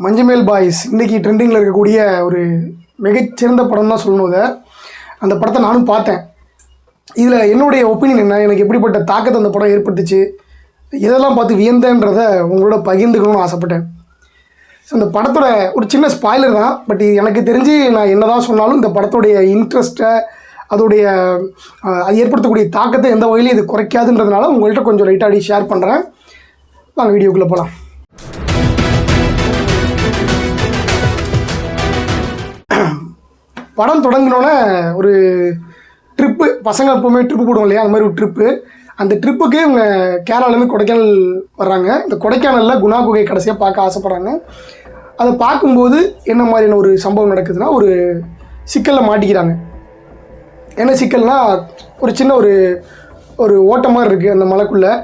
Manjummel boys இன்றைக்கி ட்ரெண்டிங்கில் இருக்கக்கூடிய ஒரு மிகச்சிறந்த படம் தான் சொல்லணும். இதை அந்த படத்தை நானும் பார்த்தேன். இதில் என்னுடைய ஒப்பீனியன் என்ன, எனக்கு எப்படிப்பட்ட தாக்கத்தை அந்த படம் ஏற்படுத்துச்சு, இதெல்லாம் பார்த்து வியந்தேன்றதை உங்களோட பகிர்ந்துக்கணும்னு ஆசைப்பட்டேன். ஸோ அந்த படத்தோட ஒரு சின்ன ஸ்பாய்லர் தான், பட் எனக்கு தெரிஞ்சு நான் என்ன தான் சொன்னாலும் இந்த படத்துடைய இன்ட்ரெஸ்ட்டை, அதோடைய அது ஏற்படுத்தக்கூடிய தாக்கத்தை எந்த வகையிலும் இது குறைக்காதுன்றதுனால உங்கள்கிட்ட கொஞ்சம் லைட்டாக ஷேர் பண்ணுறேன். வாங்க வீடியோக்குள்ளே போகலாம். படம் தொடங்கினோன்னே ஒரு ட்ரிப்பு, பசங்க எப்போவுமே ட்ரிப்பு போடுவோம் இல்லையா, அந்த மாதிரி ஒரு ட்ரிப்பு. அந்த ட்ரிப்புக்கு இவங்க கேரளாலேருந்து கொடைக்கானல் வர்றாங்க. இந்த கொடைக்கானலில் குணா குகை கடைசியாக பார்க்க ஆசைப்பட்றாங்க. அதை பார்க்கும்போது என்ன மாதிரியான ஒரு சம்பவம் நடக்குதுன்னா, ஒரு சிக்கலில் மாட்டிக்கிறாங்க. என்ன சிக்கல்னால், ஒரு சின்ன ஒரு ஓட்ட மாதிரி இருக்குது அந்த மலைக்குள்ளே,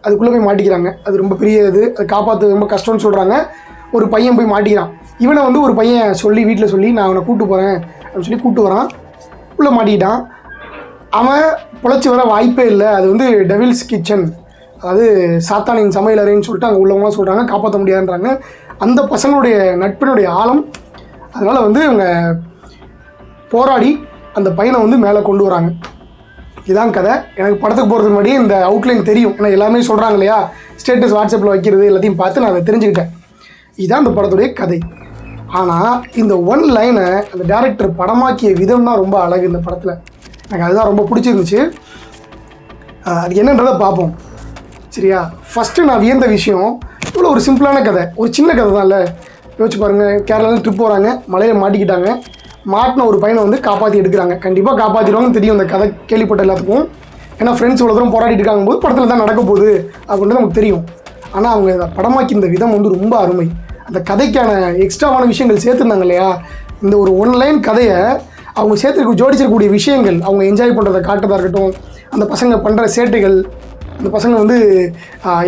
அதுக்குள்ளே போய் மாட்டிக்கிறாங்க. அது ரொம்ப பெரிய இது, அது காப்பாற்று ரொம்ப கஷ்டம்னு சொல்கிறாங்க. ஒரு பையன் போய் மாட்டிக்கிறான். இவனை ஒரு பையன் சொல்லி வீட்டில் சொல்லி நான் அவனை கூப்பிட்டு போகிறேன் அப்படின்னு சொல்லி கூப்பிட்டு வரான். உள்ளே மாட்டிக்கிட்டான். அவன் பொழைச்சி வர வாய்ப்பே இல்லை. அது டெவில்ஸ் கிச்சன், அதாவது சாத்தானின் சமையல் அறைன்னு சொல்லிட்டு அங்கே உள்ளவங்களாம் சொல்கிறாங்க, காப்பாற்ற முடியாதுன்றாங்க. அந்த பசங்களுடைய நட்பினுடைய ஆழம். அதனால் இவங்க போராடி அந்த பையனை மேலே கொண்டு வராங்க. இதான் கதை. எனக்கு படத்துக்கு போகிறதுக்கு முன்னாடி இந்த அவுட்லைன் தெரியும், ஏன்னா எல்லாமே சொல்கிறாங்க இல்லையா, ஸ்டேட்டஸ் வாட்ஸ்அப்பில் வைக்கிறது எல்லாத்தையும் பார்த்து நான் அதை தெரிஞ்சுக்கிட்டேன். இதுதான் இந்த படத்துடைய கதை. ஆனால் இந்த ஒன் லைனை அந்த டேரக்டர் படமாக்கிய விதம் தான் ரொம்ப அழகு இந்த படத்தில். எனக்கு அதுதான் ரொம்ப பிடிச்சிருந்துச்சு. அது என்னன்றதை பார்ப்போம், சரியா? ஃபஸ்ட்டு நான் வியந்த விஷயம், இவ்வளோ ஒரு சிம்பிளான கதை, ஒரு சின்ன கதை தான் இல்லை. யோசிச்சு பாருங்கள், கேரளாவில் ட்ரிப் போகிறாங்க, மலையில் மாட்டிக்கிட்டாங்க. மாட்டின ஒரு பையனை காப்பாற்றி எடுக்கிறாங்க. கண்டிப்பாக காப்பாற்றிடுவாங்கன்னு தெரியும் இந்த கதை கேள்விப்பட்ட எல்லாத்துக்கும். ஏன்னா ஃப்ரெண்ட்ஸ் இவ்வளோ தூரம் போராடிட்டு இருக்காங்கும்போது படத்தில் தான் நடக்க போகுது அப்படின்றது நமக்கு தெரியும். ஆனால் அவங்க இதை படமாக்கி இந்த விதம் ரொம்ப அருமை. அந்த கதைக்கான எக்ஸ்ட்ராவான விஷயங்கள் சேர்த்துருந்தாங்க இல்லையா, இந்த ஒரு ஒன் லைன் கதையை அவங்க ஜோடிச்சிருக்கக்கூடிய விஷயங்கள், அவங்க என்ஜாய் பண்ணுறதை காட்டுறதா இருக்கட்டும், அந்த பசங்க பண்ணுற சேட்டைகள், அந்த பசங்க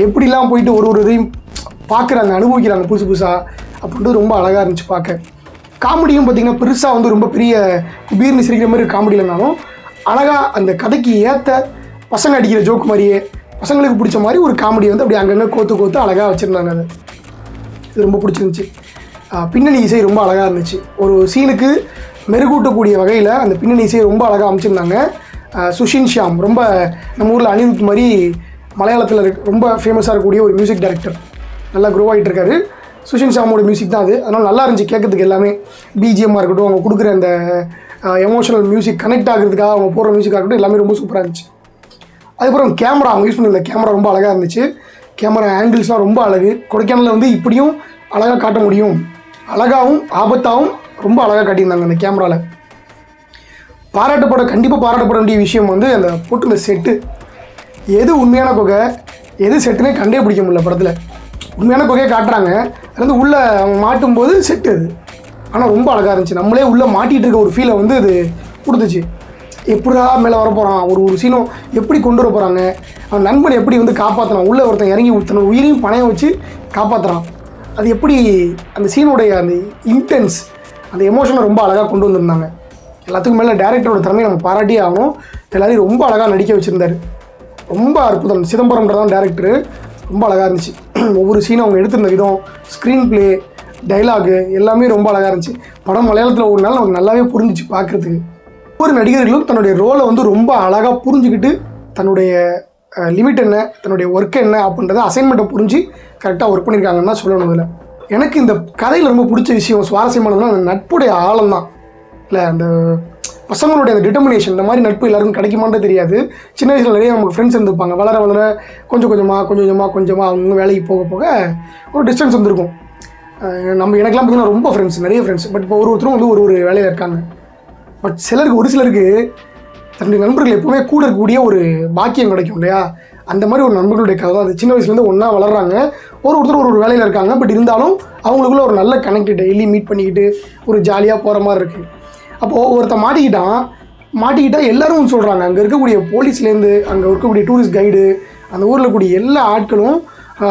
எப்படிலாம் போயிட்டு ஒரு இதையும் பார்க்குறாங்க, அனுபவிக்கிறாங்க புதுசு புதுசாக அப்படின்றது ரொம்ப அழகாக இருந்துச்சு பார்க்க. காமெடியும் பார்த்திங்கன்னா பெருசாக ரொம்ப பெரிய குபீர்னு சிரிக்கிற மாதிரி காமெடி இல்லைனாலும் அழகாக அந்த கதைக்கு ஏற்ற பசங்க அடிக்கிற ஜோக்கு மாதிரியே பசங்களுக்கு பிடிச்ச மாதிரி ஒரு காமெடி அப்படி அங்கங்கே கோத்து அழகாக வச்சுருந்தாங்க. அது இது ரொம்ப பிடிச்சிருந்துச்சி. பின்னணி இசை ரொம்ப அழகாக இருந்துச்சு. ஒரு சீனுக்கு மெருகூட்டக்கூடிய வகையில் அந்த பின்னணி இசையை ரொம்ப அழகாக அமைச்சிருந்தாங்க. சுஷின் ஷியாம் ரொம்ப நம்ம ஊரில் அனிருத் மாதிரி மலையாளத்தில் ரொம்ப ஃபேமஸாக இருக்கக்கூடிய ஒரு மியூசிக் டைரக்டர், நல்லா க்ரோ ஆகிட்டு இருக்காரு. சுஷின் ஷியாமோட மியூசிக் தான் அது. அதனால் நல்லா இருந்துச்சு கேட்கறதுக்கு. எல்லாமே பிஜிஎம்மாக இருக்கட்டும், அவங்க கொடுக்குற அந்த எமோஷனல் மியூசிக் கனெக்ட் ஆகிறதுக்காக அவங்க போடுற மியூசிக்காக இருக்கட்டும், எல்லாமே ரொம்ப சூப்பராக இருந்துச்சு. அதுக்கப்புறம் கேமரா, அவங்க யூஸ் பண்ணியிருந்த கேமரா ரொம்ப அழகாக இருந்துச்சு. கேமரா ஆங்கிள்ஸ்லாம் ரொம்ப அழகு. கொடைக்கானலில் இப்படியும் அழகாக காட்ட முடியும், அழகாகவும் ஆபத்தாகவும் ரொம்ப அழகாக காட்டியிருந்தாங்க அந்த கேமராவில். கண்டிப்பாக பாராட்டப்பட வேண்டிய விஷயம் அந்த போட்டுள்ள செட்டு. எது உண்மையான குகை, எது செட்டுனே கண்டே பிடிக்க முடியல படத்தில். உண்மையான குகையை காட்டுறாங்க, அது உள்ளே அவங்க மாட்டும்போது செட்டு அது. ஆனால் ரொம்ப அழகாக இருந்துச்சு. நம்மளே உள்ளே மாட்டிகிட்டு இருக்க ஒரு ஃபீலை இது கொடுத்துச்சு. எப்படிடா மேலே வரப்போகிறான், ஒரு சீனம் எப்படி கொண்டு வர போகிறாங்க, அவன் நண்பன் எப்படி காப்பாற்றுறான், உள்ளே ஒருத்தன் இறங்கி தன்னோட உயிரையும் பணையம் வச்சு காப்பாற்றுறான். அது எப்படி அந்த சீனுடைய அந்த இன்டென்ஸ், அந்த எமோஷனை ரொம்ப அழகாக கொண்டு வந்திருந்தாங்க. எல்லாத்துக்கும் மேலே டேரக்டரோட திறமையை நம்ம பாராட்டியே ஆகணும். எல்லாரையும் ரொம்ப அழகாக நடிக்க வச்சுருந்தார். ரொம்ப அற்புதம். சிதம்பரம்ன்றதான் டேரக்டரு. ரொம்ப அழகாக இருந்துச்சு. ஒவ்வொரு சீனும் அவங்க எடுத்திருந்த விதம், ஸ்க்ரீன் ப்ளே, டைலாகு எல்லாமே ரொம்ப அழகாக இருந்துச்சு. படம் மலையாளத்தில் ஒரு நாள் நமக்கு நல்லாவே புரிஞ்சிச்சு பார்க்குறதுக்கு. ஒவ்வொரு நடிகர்களும் தன்னுடைய ரோலை ரொம்ப அழகாக புரிஞ்சுக்கிட்டு, தன்னுடைய லிமிட் என்ன, தன்னுடைய ஒர்க் என்ன அப்படின்றத அசைன்மெண்ட்டை புரிஞ்சு கரெக்டாக ஒர்க் பண்ணியிருக்காங்கன்னா சொல்லணும். இதில் எனக்கு இந்த கதையில் ரொம்ப பிடிச்ச விஷயம், சுவாரஸ்யமானதுன்னா அந்த நட்புடைய ஆழம் தான். இல்லை, அந்த பசங்களுடைய அந்த டிட்டர்மினேஷன். இந்த மாதிரி நட்பு எல்லாருக்கும் கிடைக்குமான்னு தெரியாது. சின்ன வயசில் நிறைய நமக்கு ஃப்ரெண்ட்ஸ் இருந்திருப்பாங்க. வளர கொஞ்சம் கொஞ்சமாக அவங்க வேலைக்கு போக ஒரு டிஸ்டன்ஸ் வந்துருக்கும். எனக்கெல்லாம் பார்த்திங்கன்னா ரொம்ப ஃப்ரெண்ட்ஸ், நிறைய ஃப்ரெண்ட்ஸ். பட் இப்போ ஒருத்தரும் ஒரு வேலையில் இருக்காங்க. பட் ஒரு சிலருக்கு தன்னுடைய நண்பர்கள் எப்போவுமே கூட இருக்கக்கூடிய ஒரு பாக்கியம் கிடைக்கும் இல்லையா, அந்த மாதிரி ஒரு நண்பர்களுடைய கதை தான் அது. சின்ன வயசுலேருந்து ஒன்றா வளர்கிறாங்க, ஒருத்தர் ஒரு வேலையில் இருக்காங்க. பட் இருந்தாலும் அவங்களுக்குள்ள ஒரு நல்ல கனெக்ட், டெய்லி மீட் பண்ணிக்கிட்டு ஒரு ஜாலியாக போகிற மாதிரி இருக்குது. அப்போது ஒருத்தர் மாட்டிக்கிட்டால் எல்லோரும் சொல்கிறாங்க, அங்கே இருக்கக்கூடிய போலீஸ்லேருந்து, அங்கே இருக்கக்கூடிய டூரிஸ்ட் கைடு, அந்த ஊரில் இருக்கக்கூடிய எல்லா ஆட்களும்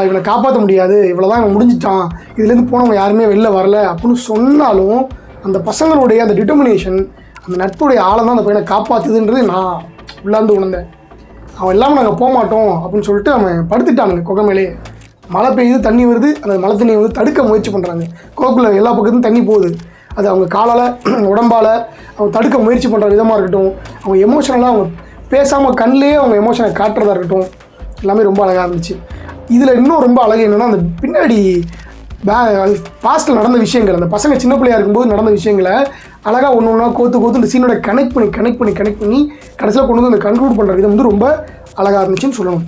இவனை காப்பாற்ற முடியாது, இவ்வளோ தான் இவன் முடிஞ்சிட்டான், இதுலேருந்து போனவங்க யாருமே வெளில வரல அப்படின்னு சொன்னாலும் அந்த பசங்களுடைய அந்த டிட்டர்மினேஷன், அந்த நட்புடைய ஆழம் தான் அந்த பையனை காப்பாற்றுதுன்றது நான் உள்ளாந்து உணர்ந்தேன். அவன் இல்லாமல் நாங்கள் போக மாட்டோம் அப்படின்னு சொல்லிட்டு அவன் படுத்துட்டானுங்க குகை மேலே. மழை பெய்யுது, தண்ணி வருது, அந்த மழை தண்ணியை வந்து தடுக்க முயற்சி பண்ணுறாங்க. கோக்குள்ள எல்லா பக்கத்தும் தண்ணி போகுது, அது அவங்க காலால் உடம்பால் அவங்க தடுக்க முயற்சி பண்ணுற விதமாக இருக்கட்டும், அவங்க எமோஷனலாக அவங்க பேசாமல் கண்ணிலே அவங்க எமோஷனை காட்டுறதா இருக்கட்டும், எல்லாமே ரொம்ப அழகாக இருந்துச்சு. இதில் இன்னும் ரொம்ப அழகு என்னென்னா, அந்த பின்னாடி பாஸ்ட்டில் நடந்த விஷயங்கள், அந்த பசங்க சின்ன பிள்ளையாக இருக்கும்போது நடந்த விஷயங்களை அழகாக ஒன்று ஒன்றா கோத்து இந்த சீனோட கனெக்ட் பண்ணி கடைசியில் கொண்டு வந்து அந்த கன்க்ளூட் பண்ணுற விதம் வந்து ரொம்ப அழகாக இருந்துச்சுன்னு சொல்லணும்.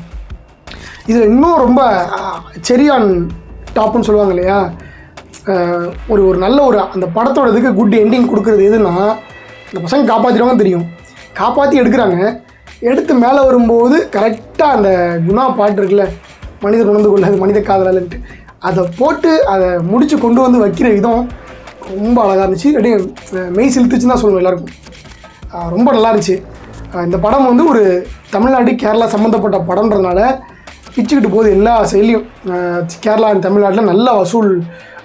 இதில் இன்னும் ரொம்ப செரியான் டாப்னு சொல்லுவாங்க இல்லையா, ஒரு நல்ல அந்த படத்தோட இதுக்கு குட் எண்டிங் கொடுக்குறது எதுனா, அந்த பசங்க காப்பாற்றிடுவாங்கன்னு தெரியும், காப்பாற்றி எடுக்கிறாங்க. எடுத்து மேலே வரும்போது கரெக்டாக அந்த குணா பாட்டு இருக்குல்ல, மனிதர் உணர்ந்து கொள்ளாது மனித காதலன்ட்டு, அதை போட்டு அதை முடித்து கொண்டு வந்து வைக்கிற விதம் ரொம்ப அழகாக இருந்துச்சு. அப்படியே மெய் செலுத்துச்சுன்னு தான் சொல்லணும் எல்லாருக்கும். ரொம்ப நல்லா இருந்துச்சு. இந்த படம் வந்து ஒரு தமிழ்நாடு கேரளா சம்மந்தப்பட்ட படம்ன்றதுனால பிச்சுக்கிட்டு போகுது எல்லா செயலியும். கேரளா தமிழ்நாட்டில் நல்ல வசூல்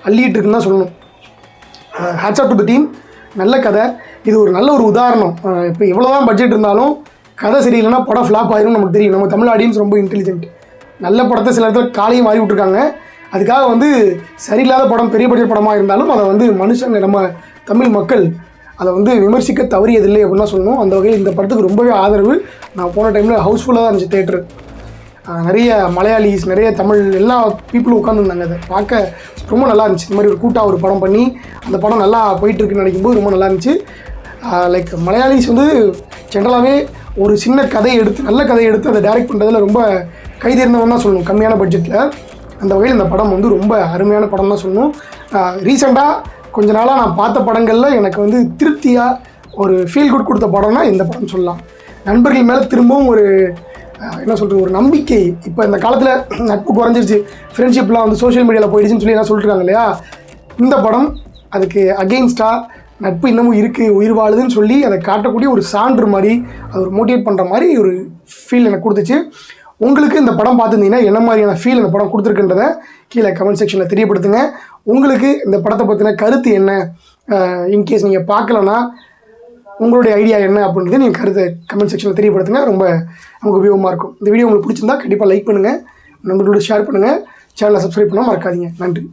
அள்ளிட்டு இருக்குன்னு தான் சொல்லணும். Hats off to the team. நல்ல கதை. இது ஒரு நல்ல ஒரு உதாரணம். இப்போ எவ்வளோ தான் பட்ஜெட் இருந்தாலும் கதை சரியில்லைன்னா படம் ஃப்ளாப் ஆயிரும் நமக்கு தெரியும். நம்ம தமிழ் ஆடியன்ஸ் ரொம்ப இன்டெலிஜென்ட். நல்ல படத்தை சில இடத்துல காலையும் மாறி விட்ருக்காங்க. அதுக்காக வந்து சரியில்லாத படம் பெரிய பட்ஜெட் படமாக இருந்தாலும் அதை வந்து மனுஷங்க நம்ம தமிழ் மக்கள் அதை வந்து விமர்சிக்க தவறியதில்லை அப்படின்னு தான் சொல்லணும். அந்த வகையில் இந்த படத்துக்கு ரொம்பவே ஆதரவு. நான் போன டைமில் ஹவுஸ்ஃபுல்லாக தான் இருந்துச்சு தேட்டரு. நிறைய மலையாளிஸ், நிறைய தமிழ் எல்லா பீப்புளும் உட்காந்துருந்தாங்க. அதை பார்க்க ரொம்ப நல்லா இருந்துச்சு. இந்த மாதிரி ஒரு கூட்டாக ஒரு படம் பண்ணி அந்த படம் நல்லா போயிட்டுருக்குன்னு நினைக்கும்போது ரொம்ப நல்லா இருந்துச்சு. லைக் மலையாளிஸ் வந்து ஜென்ரலாகவே ஒரு சின்ன கதையை எடுத்து நல்ல கதையை எடுத்து அதை டைரக்ட் பண்ணுறதுல ரொம்ப கைதேர்ந்தவன் தான் சொல்லணும், கம்மியான பட்ஜெட்டில். அந்த வகையில் இந்த படம் வந்து ரொம்ப அருமையான படம் தான் சொல்லணும். ரீசெண்டாக கொஞ்ச நாளாக நான் பார்த்த படங்களில் எனக்கு வந்து திருப்தியாக ஒரு ஃபீல் குட் கொடுத்த படம்னா இந்த படம் சொல்லலாம். நண்பர்கள் மேலே திரும்பவும் ஒரு என்ன சொல்கிறது, ஒரு நம்பிக்கை. இப்போ இந்த காலத்தில் நட்பு குறைஞ்சிருச்சு, ஃப்ரெண்ட்ஷிப்லாம் வந்து சோஷியல் மீடியாவில் போயிடுச்சுன்னு சொல்லி எல்லாம் சொல்லிட்டுருக்காங்க இல்லையா. இந்த படம் அதுக்கு அகெயின்ஸ்டாக நட்பு இன்னமும் இருக்குது, உயிர் வாழுதுன்னு சொல்லி அதை காட்டக்கூடிய ஒரு சான்று மாதிரி, அது ஒரு மோட்டிவேட் பண்ணுற மாதிரி ஒரு ஃபீல் எனக்கு கொடுத்துச்சு. உங்களுக்கு இந்த படம் பார்த்துருந்தீங்கன்னா என்ன மாதிரியான ஃபீல் இந்த படம் கொடுத்துருக்குன்றதை கீழே கமெண்ட் செக்ஷனில் தெரியப்படுத்துங்க. உங்களுக்கு இந்த படத்தை பற்றின கருத்து என்ன, இன்கேஸ் நீங்கள் பார்க்கலன்னா உங்களுடைய ஐடியா என்ன அப்படின்றது நீங்கள் கருத்தை கமெண்ட் செக்ஷனில் தெரியப்படுத்துங்க. ரொம்ப நமக்கு உபயோகமாக இருக்கும். இந்த வீடியோ உங்களுக்கு பிடிச்சிருந்தா கண்டிப்பாக லைக் பண்ணுங்கள், நண்பர்களோட ஷேர் பண்ணுங்கள், சேனலை சப்ஸ்கிரைப் பண்ணால் மறக்காதீங்க. நன்றி.